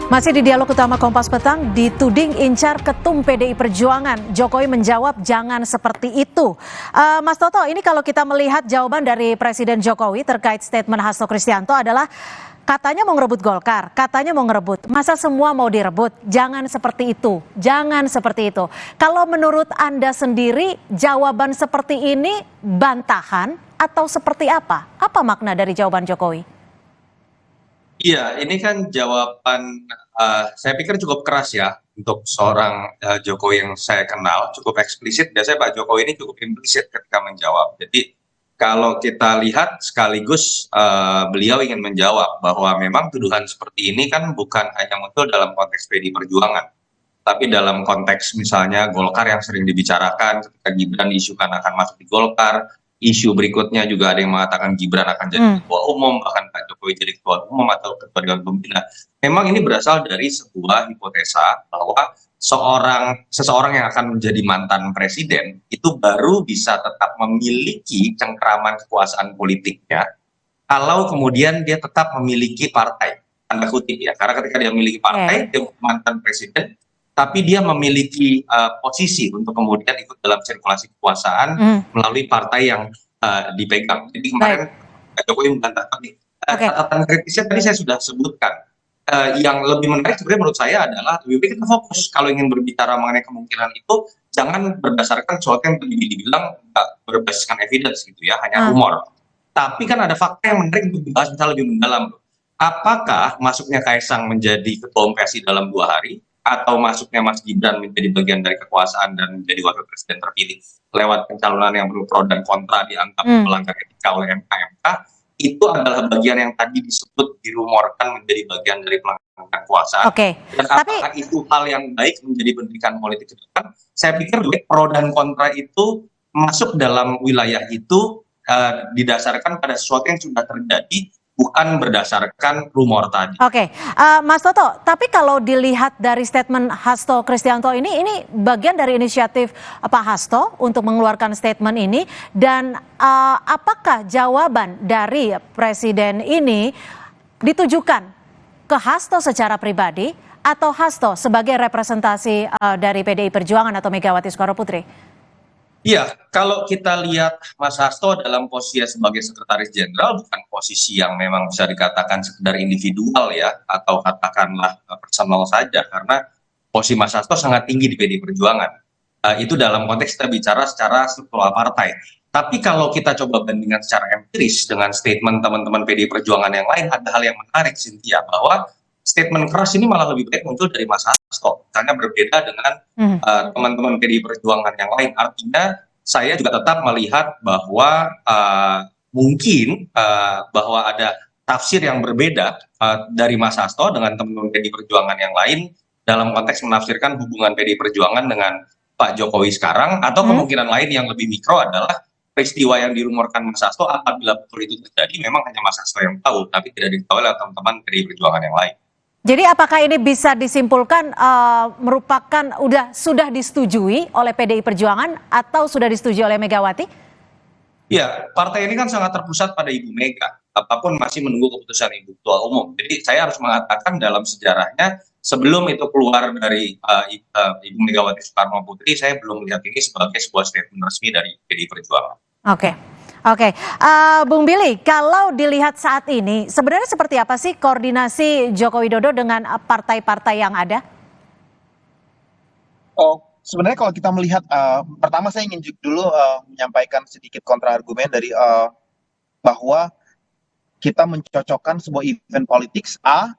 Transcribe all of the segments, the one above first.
Masih di dialog utama Kompas Petang, dituding incar ketum PDI Perjuangan. Jokowi menjawab jangan seperti itu. Mas Toto, ini kalau kita melihat jawaban dari Presiden Jokowi terkait statement Hasto Kristianto adalah katanya mau ngerebut Golkar, katanya mau ngerebut. Masa semua mau direbut? Jangan seperti itu, jangan seperti itu. Kalau menurut Anda sendiri, jawaban seperti ini bantahan atau seperti apa? Apa makna dari jawaban Jokowi? Iya, ini kan jawaban, saya pikir cukup keras ya untuk seorang Jokowi yang saya kenal, cukup eksplisit. Biasanya Pak Jokowi ini cukup implisit ketika menjawab. Jadi kalau kita lihat sekaligus beliau ingin menjawab bahwa memang tuduhan seperti ini kan bukan hanya muncul dalam konteks PDI Perjuangan, tapi dalam konteks misalnya Golkar yang sering dibicarakan ketika Gibran diisukan akan masuk di Golkar. Isu berikutnya juga ada yang mengatakan Gibran akan jadi ketua umum, bahkan Pak Jokowi jadi ketua umum atau ketua dewan pembina. Memang ini berasal dari sebuah hipotesa bahwa seseorang yang akan menjadi mantan presiden itu baru bisa tetap memiliki cengkeraman kekuasaan politiknya kalau kemudian dia tetap memiliki partai, tanda kutip ya, karena ketika dia memiliki partai, dia mantan presiden, tapi dia memiliki posisi untuk kemudian ikut dalam sirkulasi kekuasaan melalui partai yang dipegang. Jadi kemarin Pak Jokowi membantahkan catatan kritisnya tadi saya sudah sebutkan. Yang lebih menarik sebenarnya menurut saya adalah lebih baik kita fokus kalau ingin berbicara mengenai kemungkinan itu, jangan berdasarkan sesuatu yang tadi dibilang berbasiskan evidence gitu ya, hanya rumor. Tapi kan ada fakta yang menarik untuk dibahas bisa lebih mendalam. Apakah masuknya Kaisang menjadi ketua umum PSI dalam 2 hari, atau masuknya Mas Gibran menjadi bagian dari kekuasaan dan menjadi wakil presiden terpilih lewat pencalonan yang penuh pro dan kontra dianggap melanggar etika oleh MK, itu adalah bagian yang tadi disebut dirumorkan menjadi bagian dari pelanggaran kekuasaan. Dan apakah itu hal yang baik menjadi pendidikan politik ke depan? Saya pikir pro dan kontra itu masuk dalam wilayah itu didasarkan pada sesuatu yang sudah terjadi, bukan berdasarkan rumor tadi. Mas Toto, tapi kalau dilihat dari statement Hasto Kristianto ini bagian dari inisiatif Pak Hasto untuk mengeluarkan statement ini, dan apakah jawaban dari Presiden ini ditujukan ke Hasto secara pribadi atau Hasto sebagai representasi dari PDI Perjuangan atau Megawati Soekarnoputri? Iya, kalau kita lihat Mas Hasto dalam posisi sebagai sekretaris jenderal, bukan posisi yang memang bisa dikatakan sekedar individual ya, atau katakanlah personal saja, karena posisi Mas Hasto sangat tinggi di PDI Perjuangan. Itu dalam konteks kita bicara secara struktural partai. Tapi kalau kita coba bandingkan secara empiris dengan statement teman-teman PDI Perjuangan yang lain, ada hal yang menarik, Cynthia, bahwa statement keras ini malah lebih baik muncul dari Mas Hasto, karena berbeda dengan teman-teman PDI Perjuangan yang lain. Artinya saya juga tetap melihat bahwa mungkin bahwa ada tafsir yang berbeda dari Mas Hasto dengan teman-teman PDI Perjuangan yang lain dalam konteks menafsirkan hubungan PDI Perjuangan dengan Pak Jokowi sekarang, atau kemungkinan lain yang lebih mikro adalah peristiwa yang dirumorkan Mas Hasto, apabila betul itu terjadi memang hanya Mas Hasto yang tahu, tapi tidak diketahui oleh teman-teman PDI Perjuangan yang lain. Jadi apakah ini bisa disimpulkan merupakan sudah disetujui oleh PDI Perjuangan atau sudah disetujui oleh Megawati? Ya, partai ini kan sangat terpusat pada Ibu Mega, apapun masih menunggu keputusan Ibu Ketua Umum. Jadi saya harus mengatakan dalam sejarahnya, sebelum itu keluar dari Ibu Megawati Soekarnoputri, saya belum melihat ini sebagai sebuah statement resmi dari PDI Perjuangan. Oke. Bung Billy, kalau dilihat saat ini, sebenarnya seperti apa sih koordinasi Joko Widodo dengan partai-partai yang ada? Sebenarnya kalau kita melihat, pertama saya ingin dulu menyampaikan sedikit kontra argumen dari bahwa kita mencocokkan sebuah event politics A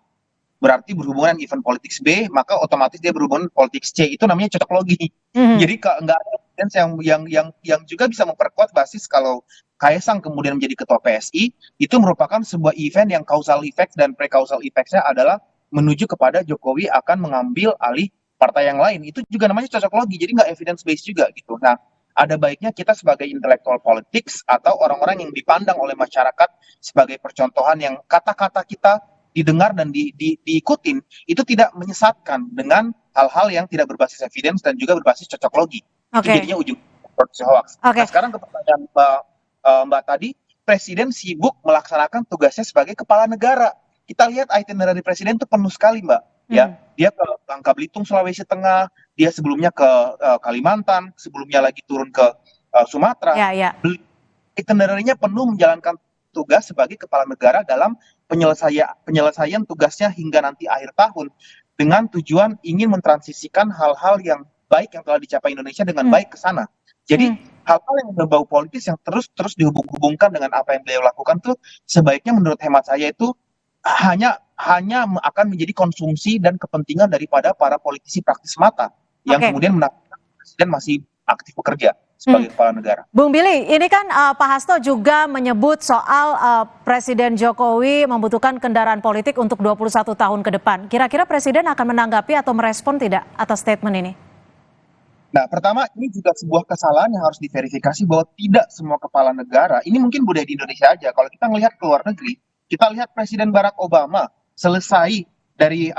berarti berhubungan dengan event politics B, maka otomatis dia berhubungan politics C. Itu namanya cocok logi. Jadi nggak ada evidence yang juga bisa memperkuat basis kalau Kaisang kemudian menjadi ketua PSI, itu merupakan sebuah event yang causal effect dan pre-causal effect-nya adalah menuju kepada Jokowi akan mengambil alih partai yang lain. Itu juga namanya cocok logi, jadi nggak evidence based juga gitu. Nah, ada baiknya kita sebagai intellectual politics atau orang-orang yang dipandang oleh masyarakat sebagai percontohan yang kata-kata kita didengar dan diikutin, itu tidak menyesatkan dengan hal-hal yang tidak berbasis evidence dan juga berbasis cocok logi. Itu jadinya ujung hoax. Nah, sekarang ke pertanyaan Mbak tadi, Presiden sibuk melaksanakan tugasnya sebagai kepala negara. Kita lihat itinerary Presiden itu penuh sekali, Mbak. ya. Dia ke Bangka Belitung, Sulawesi Tengah, dia sebelumnya ke Kalimantan, sebelumnya lagi turun ke Sumatera. Ya, ya. Itinerary-nya penuh menjalankan tugas sebagai kepala negara dalam penyelesaian tugasnya hingga nanti akhir tahun dengan tujuan ingin mentransisikan hal-hal yang baik yang telah dicapai Indonesia dengan baik ke sana. Jadi hal-hal yang berbau politis yang terus dihubung-hubungkan dengan apa yang beliau lakukan tuh sebaiknya menurut hemat saya itu hanya akan menjadi konsumsi dan kepentingan daripada para politisi praktis mata yang kemudian menakutkan presiden masih aktif bekerja sebagai kepala negara. Bung Billy, ini kan Pak Hasto juga menyebut soal Presiden Jokowi membutuhkan kendaraan politik untuk 21 tahun ke depan. Kira-kira Presiden akan menanggapi atau merespon tidak atas statement ini? Nah, pertama ini juga sebuah kesalahan yang harus diverifikasi bahwa tidak semua kepala negara, ini mungkin budaya di Indonesia aja. Kalau kita melihat ke luar negeri, kita lihat Presiden Barack Obama selesai dari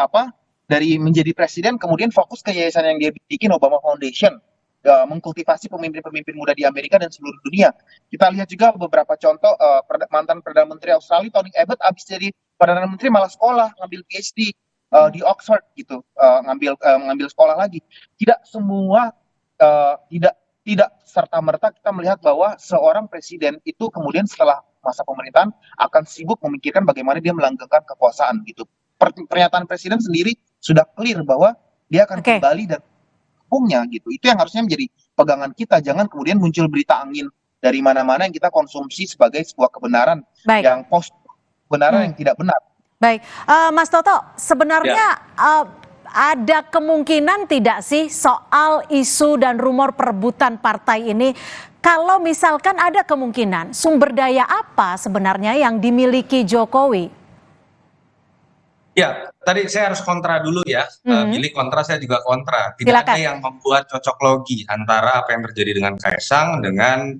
menjadi presiden, kemudian fokus ke yayasan yang dia bikin, Obama Foundation, mengkultivasi pemimpin-pemimpin muda di Amerika dan seluruh dunia. Kita lihat juga beberapa contoh mantan Perdana Menteri Australia Tony Abbott abis jadi Perdana Menteri malah sekolah, ngambil PhD di Oxford gitu, ngambil sekolah lagi. Tidak semua tidak serta-merta kita melihat bahwa seorang presiden itu kemudian setelah masa pemerintahan akan sibuk memikirkan bagaimana dia melanggengkan kekuasaan gitu. Pernyataan presiden sendiri sudah clear bahwa dia akan kembali dan hukumnya gitu. Itu yang harusnya menjadi pegangan kita. Jangan kemudian muncul berita angin dari mana-mana yang kita konsumsi sebagai sebuah kebenaran yang kebenaran yang tidak benar. Baik, Mas Toto, sebenarnya ada kemungkinan tidak sih soal isu dan rumor perebutan partai ini? Kalau misalkan ada kemungkinan, sumber daya apa sebenarnya yang dimiliki Jokowi? Ya, tadi saya harus kontra dulu ya. Billy kontra, saya juga kontra. Tidak Silakan. ada yang membuat cocok logi antara apa yang terjadi dengan Kaisang dengan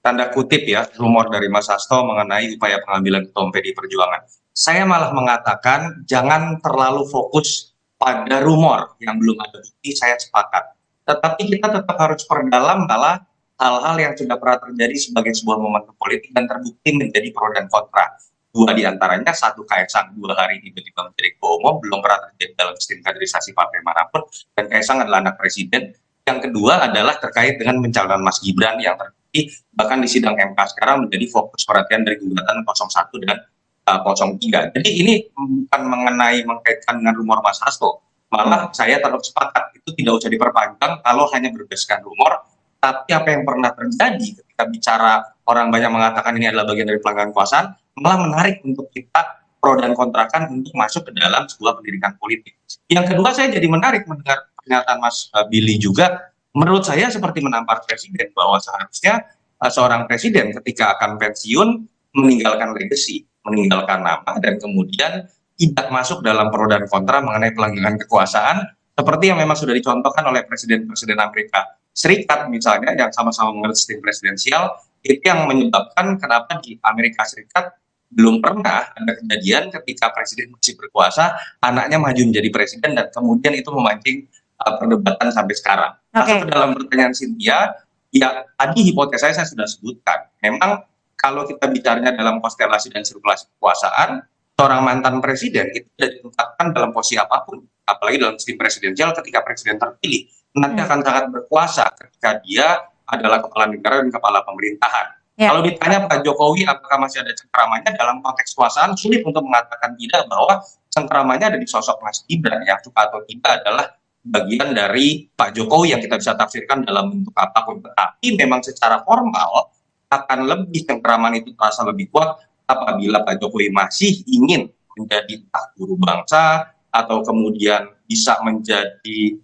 tanda kutip ya rumor dari Mas Hasto mengenai upaya pengambilan ketua PDI Perjuangan. Saya malah mengatakan jangan terlalu fokus pada rumor yang belum ada bukti, saya sepakat. Tetapi kita tetap harus perdalam malah hal-hal yang sudah pernah terjadi sebagai sebuah momentum politik dan terbukti menjadi pro dan kontra. Dua diantaranya, satu Kaisang 2 hari tiba-tiba menjadi ketua umum, belum pernah terjadi dalam sistem kaderisasi partai manapun, dan Kaisang adalah anak presiden. Yang kedua adalah terkait dengan pencalonan Mas Gibran yang terbukti bahkan di sidang MK sekarang menjadi fokus perhatian dari gugatan 01 dan 03. Jadi ini bukan mengenai mengkaitkan dengan rumor Mas Hasto. Malah saya tetap sepakat itu tidak usah diperpanjang kalau hanya berdasarkan rumor. Tapi apa yang pernah terjadi ketika bicara orang banyak mengatakan ini adalah bagian dari pelanggaran kekuasaan, malah menarik untuk kita pro dan kontrakan untuk masuk ke dalam sebuah pendidikan politik. Yang kedua, saya jadi menarik mendengar pernyataan Mas Billy juga. Menurut saya seperti menampar presiden bahwa seharusnya seorang presiden ketika akan pensiun meninggalkan legacy, meninggalkan nama, dan kemudian tidak masuk dalam pro dan kontra mengenai pelanggaran kekuasaan seperti yang memang sudah dicontohkan oleh presiden-presiden Amerika Serikat misalnya yang sama-sama mengenal sistem presidensial. Itu yang menyebabkan kenapa di Amerika Serikat belum pernah ada kejadian ketika presiden masih berkuasa anaknya maju menjadi presiden dan kemudian itu memancing perdebatan sampai sekarang. Masuk ke dalam pertanyaan Cynthia, ya tadi hipotesa saya sudah sebutkan. Memang kalau kita bicaranya dalam konstelasi dan sirkulasi kekuasaan, seorang mantan presiden itu tidak ditempatkan dalam posisi apapun, apalagi dalam sistem presidensial ketika presiden terpilih, nanti akan sangat berkuasa ketika dia adalah kepala negara dan kepala pemerintahan. Kalau ditanya Pak Jokowi apakah masih ada cengkeramannya dalam konteks kekuasaan, sulit untuk mengatakan tidak bahwa cengkeramannya ada di sosok Mas Gibran yang suka atau tidak adalah bagian dari Pak Jokowi yang kita bisa tafsirkan dalam bentuk apapun. Tetapi memang secara formal akan lebih cengkeraman itu terasa lebih kuat apabila Pak Jokowi masih ingin menjadi guru bangsa atau kemudian bisa menjadi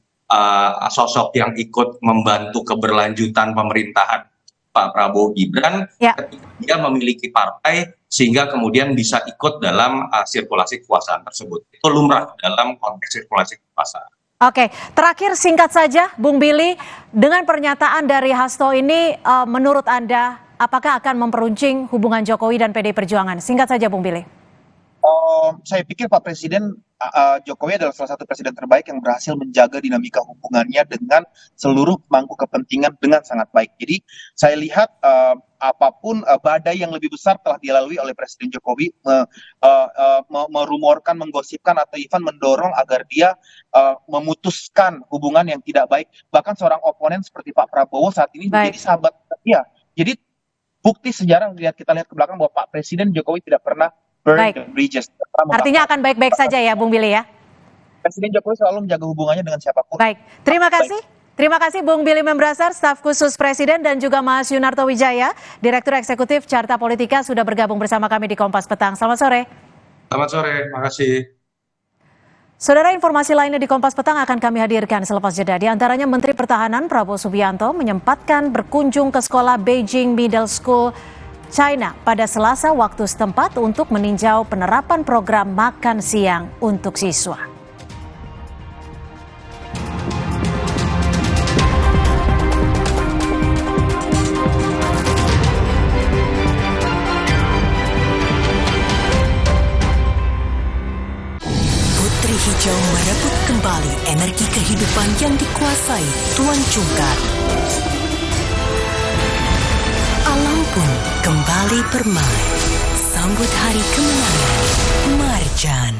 sosok yang ikut membantu keberlanjutan pemerintahan Pak Prabowo Gibran ketika dia memiliki partai sehingga kemudian bisa ikut dalam sirkulasi kekuasaan tersebut. Itu lumrah dalam konteks sirkulasi kekuasaan. Oke, terakhir singkat saja Bung Billy, dengan pernyataan dari Hasto ini menurut Anda apakah akan memperuncing hubungan Jokowi dan PDI Perjuangan? Singkat saja Bung Billy. Saya pikir Pak Presiden Jokowi adalah salah satu presiden terbaik yang berhasil menjaga dinamika hubungannya dengan seluruh pemangku kepentingan dengan sangat baik. Jadi saya lihat apapun badai yang lebih besar telah dilalui oleh Presiden Jokowi, merumorkan, menggosipkan atau even mendorong agar dia memutuskan hubungan yang tidak baik. Bahkan seorang oponen seperti Pak Prabowo saat ini menjadi sahabat dia. Jadi bukti sejarah kita lihat ke belakang bahwa Pak Presiden Jokowi tidak pernah burn the bridges. Artinya akan baik-baik saja ya Bung Billy ya? Presiden Jokowi selalu menjaga hubungannya dengan siapapun. Baik, terima kasih. Terima kasih Bung Billy Membrasar, staf khusus Presiden, dan juga Mas Yunarto Wijaya, Direktur Eksekutif Carta Politika, sudah bergabung bersama kami di Kompas Petang. Selamat sore. Selamat sore, makasih. Saudara, informasi lainnya di Kompas Petang akan kami hadirkan selepas jeda. Di antaranya Menteri Pertahanan Prabowo Subianto menyempatkan berkunjung ke sekolah Beijing Middle School China pada Selasa waktu setempat untuk meninjau penerapan program makan siang untuk siswa. Hijau merebut kembali energi kehidupan yang dikuasai Tuan Cungkar. Alam pun kembali bermain. Sambut hari kemenangan Marjan.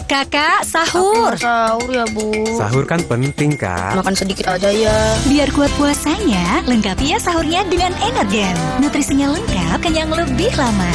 Kakak, sahur. Sahur ya, Bu. Sahur kan penting, Kak. Makan sedikit aja ya. Biar kuat puasanya, lengkapi ya sahurnya dengan Energen. Nutrisinya lengkap, kenyang lebih lama.